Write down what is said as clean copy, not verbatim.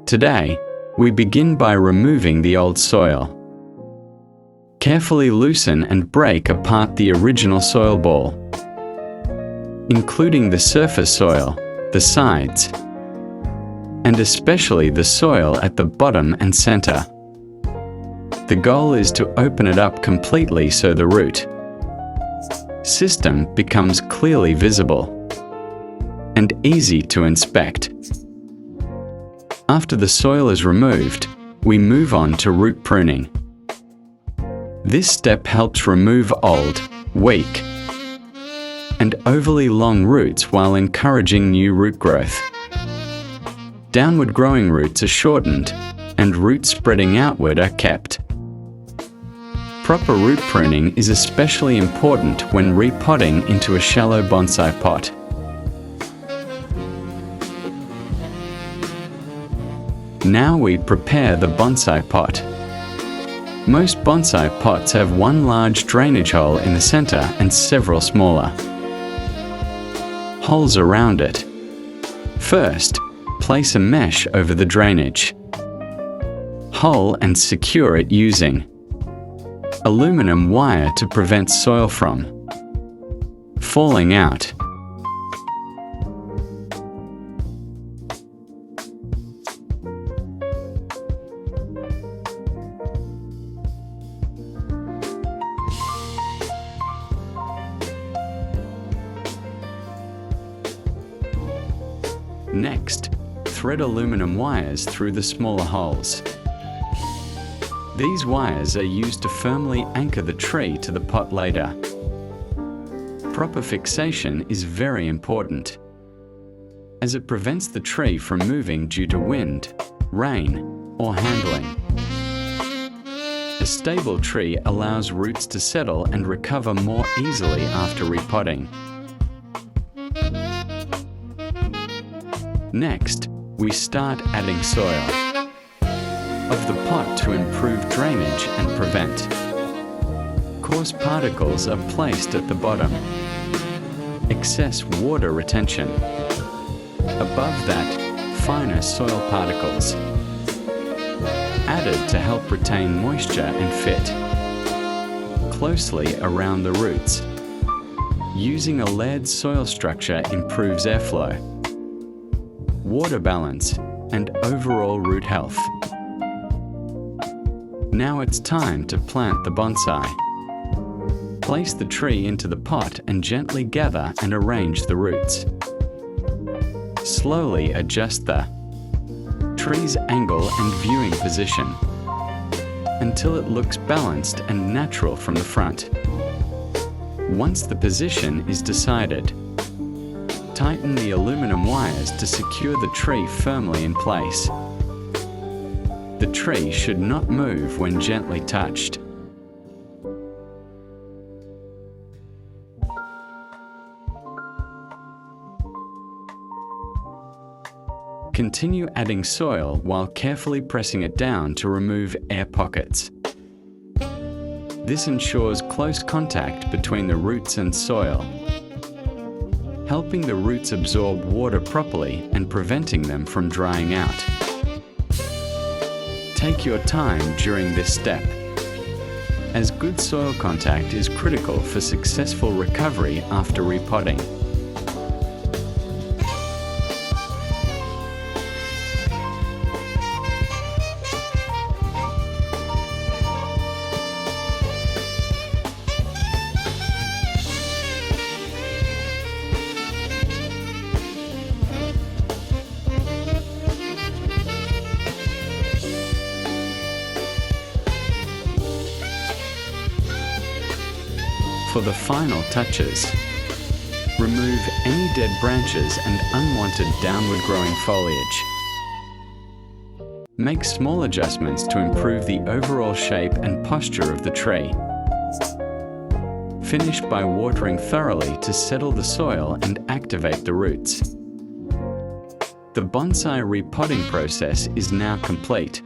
Today, we begin by removing the old soil. Carefully loosen and break apart the original soil ball, including the surface soil, the sides, and especially the soil at the bottom and center. The goal is to open it up completely so the root system becomes clearly visible and easy to inspect. After the soil is removed, we move on to root pruning. This step helps remove old, weak, and overly long roots while encouraging new root growth. Downward growing roots are shortened, and roots spreading outward are kept. Proper root pruning is especially important when repotting into a shallow bonsai pot. Now we prepare the bonsai pot. Most bonsai pots have one large drainage hole in the center and several smaller holes around it. First, place a mesh over the drainage hole and secure it using aluminum wire to prevent soil from falling out. Next, thread aluminum wires through the smaller holes. These wires are used to firmly anchor the tree to the pot later. Proper fixation is very important, as it prevents the tree from moving due to wind, rain, or handling. A stable tree allows roots to settle and recover more easily after repotting. Next, we start adding soil of the pot to improve drainage and prevent coarse particles are placed at the bottom. Excess water retention. Above that, finer soil particles added to help retain moisture and fit closely around the roots. Using a layered soil structure improves airflow, water balance, and overall root health. Now it's time to plant the bonsai. Place the tree into the pot and gently gather and arrange the roots. Slowly adjust the tree's angle and viewing position until it looks balanced and natural from the front. Once the position is decided, tighten the aluminum wires to secure the tree firmly in place. The tree should not move when gently touched. Continue adding soil while carefully pressing it down to remove air pockets. This ensures close contact between the roots and soil, helping the roots absorb water properly and preventing them from drying out. Take your time during this step, as good soil contact is critical for successful recovery after repotting. For the final touches, remove any dead branches and unwanted downward growing foliage. Make small adjustments to improve the overall shape and posture of the tree. Finish by watering thoroughly to settle the soil and activate the roots. The bonsai repotting process is now complete.